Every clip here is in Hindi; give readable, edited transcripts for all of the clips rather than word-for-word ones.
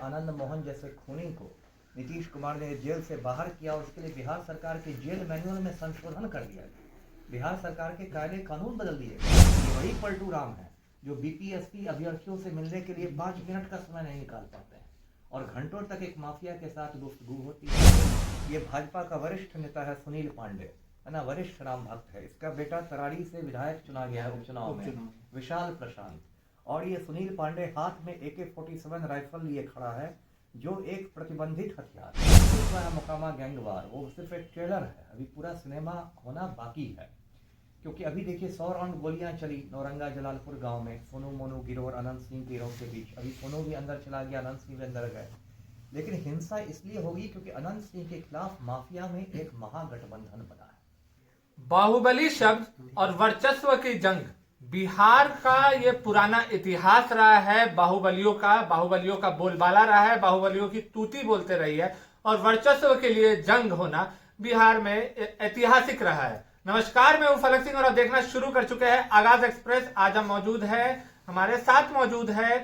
आनंद मोहन जैसे खूनी को नीतीश कुमार ने जेल से बाहर किया, उसके लिए बिहार सरकार के जेल मैनुअल में संशोधन कर दिया गया। बिहार सरकार के कायदे कानून बदल दिए गए। ये वही पलटू राम है जो बीपीएससी अभ्यर्थियों से मिलने के लिए 5 मिनट का समय नहीं निकाल पाते हैं और घंटों तक एक माफिया के साथ गुफ्तगू होती है। ये भाजपा का वरिष्ठ नेता है सुनील पांडे, है ना, वरिष्ठ राम भक्त है। इसका बेटा तराड़ी से विधायक चुना गया है उपचुनाव में, विशाल प्रशांत। और ये सुनील पांडे हाथ में AK-47 राइफल लिए खड़ा है, जो एक प्रतिबंधित हथियार है। मोकामा गैंगवार वो सिर्फ एक ट्रेलर है, अभी पूरा सिनेमा होना बाकी है। क्योंकि अभी देखिए 100 राउंड गोलियां चली नौरंगा जलालपुर गांव में सोनू मोनू गिरोह और अनंत सिंह गिरोह के बीच। अभी सोनू भी अंदर चला गया, अनंत सिंह भी अंदर गए। लेकिन हिंसा इसलिए होगी क्योंकि अनंत सिंह के खिलाफ माफिया में एक महागठबंधन बना है। बाहुबली शब्द और वर्चस्व की जंग बिहार का ये पुराना इतिहास रहा है। बाहुबलियों का बोलबाला रहा है, बाहुबलियों की तूती बोलते रही है और वर्चस्व के लिए जंग होना बिहार में ऐतिहासिक रहा है। नमस्कार, मैं हूं फलक सिंह और आप देखना शुरू कर चुके हैं आगाज एक्सप्रेस। आज हम मौजूद है, हमारे साथ मौजूद है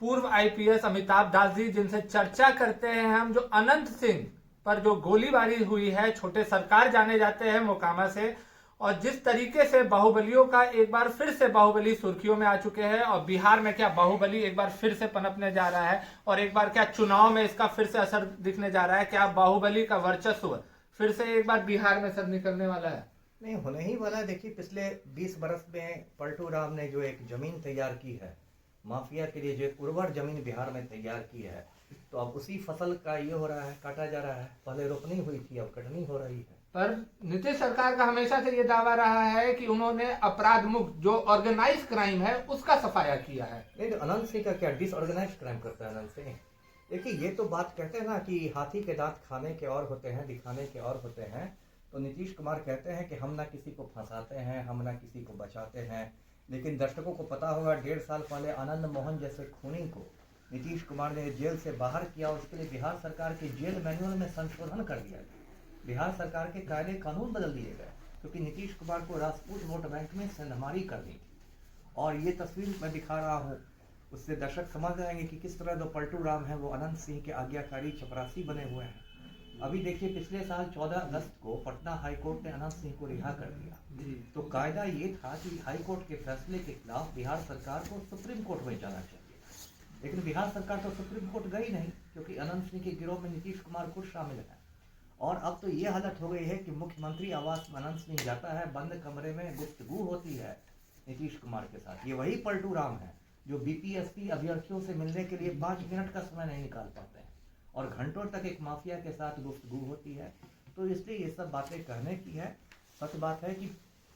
पूर्व IPS अमिताभ दास जी, जिनसे चर्चा करते हैं हम जो अनंत सिंह पर जो गोलीबारी हुई है। छोटे सरकार जाने जाते हैं मोकामा से, और जिस तरीके से बाहुबलियों का एक बार फिर से बाहुबली सुर्खियों में आ चुके हैं और बिहार में क्या बाहुबली एक बार फिर से पनपने जा रहा है और एक बार क्या चुनाव में इसका फिर से असर दिखने जा रहा है। क्या बाहुबली का वर्चस्व फिर से एक बार बिहार में सर निकलने वाला है? नहीं, होने ही वाला है। देखिए पिछले 20 बरस में पलटू राम ने जो एक जमीन तैयार की है माफिया के लिए, जो एक उर्वर जमीन बिहार में तैयार की है, तो अब उसी फसल का ये हो रहा है, काटा जा रहा है। पहले रोपनी हुई थी, अब कटनी हो रही है। पर नीतीश सरकार का हमेशा से ये दावा रहा है कि उन्होंने अपराध मुक्त जो ऑर्गेनाइज क्राइम है उसका सफाया किया है। नहीं तो अनंत सिंह का क्या डिसऑर्गेनाइज क्राइम करता है अनंत सिंह? देखिए ये तो बात कहते हैं ना कि हाथी के दांत खाने के और होते हैं, दिखाने के और होते हैं। तो नीतीश कुमार कहते हैं कि हम ना किसी को फंसाते हैं, हम ना किसी को बचाते हैं। लेकिन दर्शकों को पता होगा 1.5 साल पहले आनंद मोहन जैसे खूनी को नीतीश कुमार ने जेल से बाहर किया, उसके लिए बिहार सरकार के जेल मैनुअल में संशोधन कर दिया गया। बिहार सरकार के कायदे कानून बदल दिए गए क्योंकि नीतीश कुमार को राजपूत वोट बैंक में सेंधमारी करनी थी। और ये तस्वीर मैं दिखा रहा हूँ, उससे दर्शक समझ जाएंगे कि किस तरह जो पलटू राम है वो अनंत सिंह के आज्ञाकारी चपरासी बने हुए हैं। अभी देखिए पिछले साल 14 अगस्त को पटना हाईकोर्ट ने अनंत सिंह को रिहा कर दिया। तो कायदा ये था कि हाईकोर्ट के फैसले के खिलाफ बिहार सरकार को सुप्रीम कोर्ट में जाना चाहिए। लेकिन बिहार सरकार तो सुप्रीम कोर्ट गई नहीं क्योंकि अनंत सिंह के गिरोह में नीतीश कुमार खुद शामिल है। और अब तो ये हालत हो गई है कि मुख्यमंत्री आवास में अनंत सिंह जाता है, बंद कमरे में गुफ्तगू होती है नीतीश कुमार के साथ। ये वही पलटू राम है जो बीपीएससी अभ्यर्थियों से मिलने के लिए 5 मिनट का समय नहीं निकाल पाते हैं और घंटों तक एक माफिया के साथ गुफ्तगू होती है। तो इसलिए ये सब बातें कहने की है। सच बात है कि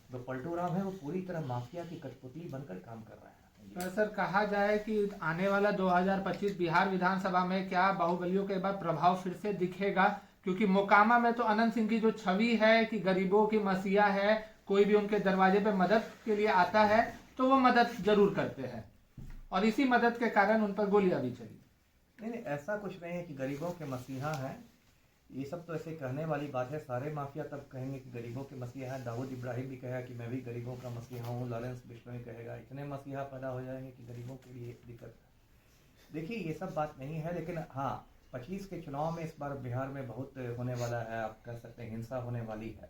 जो पलटू राम है वो पूरी तरह माफिया की कठपुतली बनकर काम कर रहा है। तो सर कहा जाए कि आने वाला 2025 बिहार विधानसभा में क्या बाहुबलियों के बाद प्रभाव फिर से दिखेगा? क्योंकि मोकामा में तो अनंत सिंह की जो छवि है कि गरीबों की मसीहा है, कोई भी उनके दरवाजे पे मदद के लिए आता है तो वो मदद जरूर करते हैं और इसी मदद के कारण उन पर गोलियां भी चली। नहीं, ऐसा कुछ नहीं है कि गरीबों के मसीहा हैं। ये सब तो ऐसे कहने वाली बात है। सारे माफिया तब कहेंगे कि गरीबों के मसीहा हैं। दाऊद इब्राहिम भी कहेगा कि मैं भी गरीबों का मसीहा हूँ, लॉरेंस बिश्नोई कहेगा। इतने मसीहा पैदा हो जाएंगे कि गरीबों के लिए दिक्कत है। देखिए ये सब बात नहीं है, लेकिन हाँ 25 के चुनाव में इस बार बिहार में बहुत होने वाला है। आप कह सकते हैं हिंसा होने वाली है।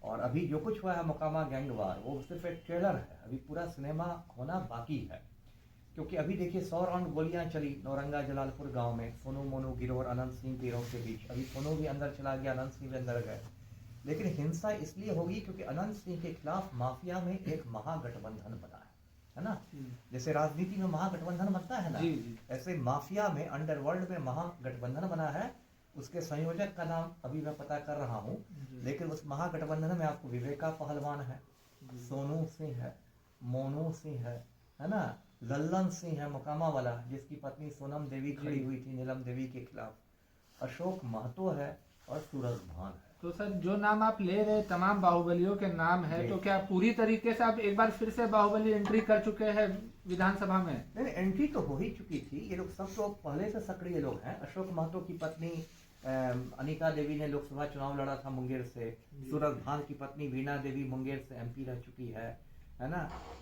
और अभी जो कुछ हुआ है मोकामा गैंगवार वो सिर्फ एक ट्रेलर है, अभी पूरा सिनेमा होना बाकी है। क्योंकि अभी देखिए 100 राउंड गोलियां चली नौरंगा जलालपुर गांव में सोनू मोनू गिरोह और अनंत सिंह गिरोह के बीच। अभी सोनू भी अंदर चला गया, अनंत सिंह भी अंदर गए। लेकिन हिंसा इसलिए होगी क्योंकि अनंत सिंह के खिलाफ माफिया में एक महागठबंधन बना है ना। जैसे राजनीति में महागठबंधन बनता है ना, ऐसे माफिया में अंडरवर्ल्ड में महागठबंधन बना है। उसके संयोजक का नाम अभी मैं पता कर रहा हूँ, लेकिन उस महागठबंधन में आपको विवेका पहलवान है, सोनू सिंह है, मोनू सिंह है ना, लल्लन सिंह है मोकामा वाला जिसकी पत्नी सोनम देवी खड़ी हुई थी नीलम देवी के खिलाफ, अशोक महतो है और सूरज भान है। तो सर जो नाम आप ले रहे तमाम बाहुबलियों के नाम है, तो क्या पूरी तरीके से आप एक बार फिर से बाहुबली एंट्री कर चुके हैं विधानसभा में? नहीं, एंट्री तो हो ही चुकी थी। ये लोग सब तो पहले से सक्रिय लोग हैं। अशोक महतो की पत्नी अनिका देवी ने लोकसभा चुनाव लड़ा था मुंगेर से। सूरज भान की पत्नी वीणा देवी मुंगेर से MP रह चुकी है। है ना।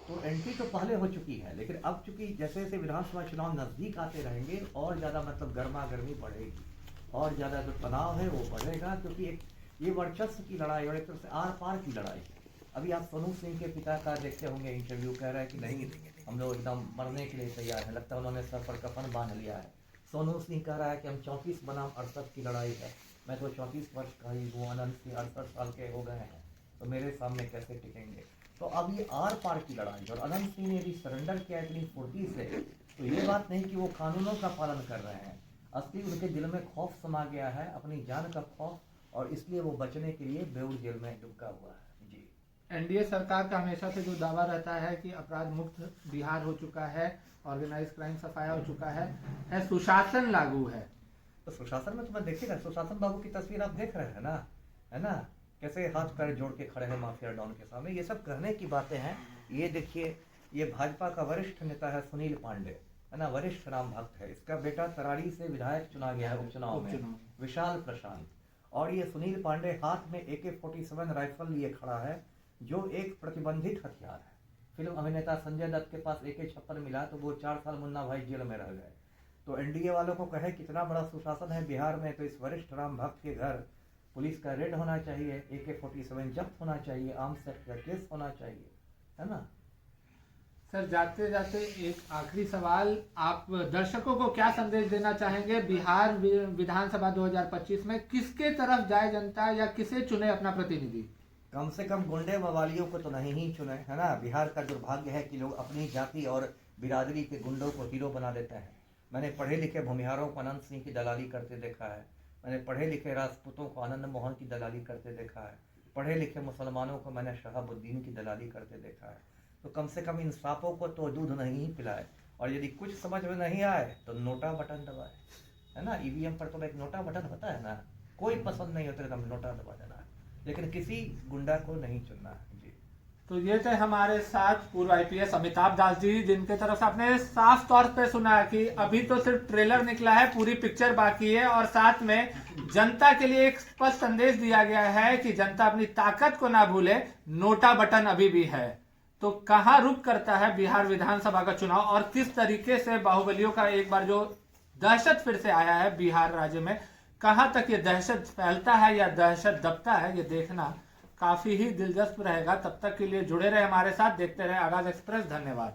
तो एंट्री तो पहले हो चुकी है, लेकिन अब चूंकि जैसे जैसे विधानसभा चुनाव नज़दीक आते रहेंगे और ज़्यादा मतलब गर्मा गर्मी बढ़ेगी और ज़्यादा जो तनाव है वो बढ़ेगा, क्योंकि एक ये वर्चस्व की लड़ाई और एक तरह से आर पार की लड़ाई है। अभी आप सोनू सिंह के पिता का देखते होंगे इंटरव्यू, कह रहा है कि नहीं हम लोग एकदम मरने के लिए तैयार हैं, लगता है उन्होंने सर पर कफन बांध लिया है। सोनू सिंह कह रहा है कि हम 34 बनाम 68 की लड़ाई है। मैं तो 34 वर्ष का ही हूँ, अनंत सिंह 68 साल के हो गए हैं, तो मेरे सामने कैसे टिकेंगे। तो अब ये आर पार की लड़ाई, और अनंत सिंह ने भी सरेंडर किया इतनी फुर्ती से, तो ये बात नहीं कि वो कानूनों का पालन कर रहे हैं, असली उनके दिल में खौफ समा गया है, अपनी जान का खौफ, और इसलिए वो बचने के लिए बेऊर जेल में डूबा हुआ है। जी। एनडीए सरकार का हमेशा से जो दावा रहता है कि अपराध मुक्त बिहार हो चुका है, ऑर्गेनाइज क्राइम सफाया हो चुका है, सुशासन लागू है। तो सुशासन में तो मैं देखिएगा, सुशासन बाबू की तस्वीर आप देख रहे हैं ना, है ना, कैसे हाथ पैर जोड़ के खड़े हैं माफिया डॉन के सामने। ये सब कहने की बातें हैं। ये देखिए, ये भाजपा का वरिष्ठ नेता है सुनील पांडे, है ना, वरिष्ठ राम भक्त है। इसका बेटा तराड़ी से विधायक चुना गया है उपचुनाव में, विशाल प्रशांत। और ये सुनील पांडे हाथ में AK-47 राइफल लिए खड़ा है, जो एक प्रतिबंधित हथियार है। फिल्म अभिनेता संजय दत्त के पास AK-56 मिला तो वो 4 साल मुन्ना भाई जेल में रह गए। तो एनडीए वालों को कहे कितना बड़ा सुशासन है बिहार में, तो इस वरिष्ठ राम भक्त के घर पुलिस का रेड होना चाहिए, AK-47 जब्त होना चाहिए, आर्म्स एक्ट का केस होना चाहिए, है ना। सर, जाते जाते एक आखिरी सवाल, आप दर्शकों को क्या संदेश देना चाहेंगे? बिहार विधानसभा 2025 में किसके तरफ जाए जनता, या किसे चुने अपना प्रतिनिधि? कम से कम गुंडे मवालियों को तो नहीं ही चुने, है ना। बिहार का दुर्भाग्य है कि लोग अपनी जाति और बिरादरी के गुंडों को हीरो बना देते हैं। मैंने पढ़े लिखे भूमिहारों को अनंत सिंह की दलाली करते देखा है, मैंने पढ़े लिखे राजपूतों को आनंद मोहन की दलाली करते देखा है, पढ़े लिखे मुसलमानों को मैंने शहाबुद्दीन की दलाली करते देखा है। तो कम से कम इन सांपों को तो दूध नहीं ही पिलाए, और यदि कुछ समझ में नहीं आए तो नोटा बटन दबाए, है ना। ईवीएम पर तो एक नोटा बटन होता है ना, कोई पसंद नहीं होता तो नोटा दबा देना है, लेकिन किसी गुंडा को नहीं चुनना है। जी। तो ये थे हमारे साथ पूर्व IPS अमिताभ दास जी, जिनके तरफ से आपने साफ तौर पे सुना कि अभी तो सिर्फ ट्रेलर निकला है, पूरी पिक्चर बाकी है, और साथ में जनता के लिए एक स्पष्ट संदेश दिया गया है कि जनता अपनी ताकत को ना भूले, नोटा बटन अभी भी है। तो कहाँ रुक करता है बिहार विधानसभा का चुनाव, और किस तरीके से बाहुबलियों का एक बार जो दहशत फिर से आया है बिहार राज्य में, कहां तक ये दहशत फैलता है या दहशत दबता है, ये देखना काफी ही दिलचस्प रहेगा। तब तक के लिए जुड़े रहे हमारे साथ, देखते रहे आगाज एक्सप्रेस। धन्यवाद।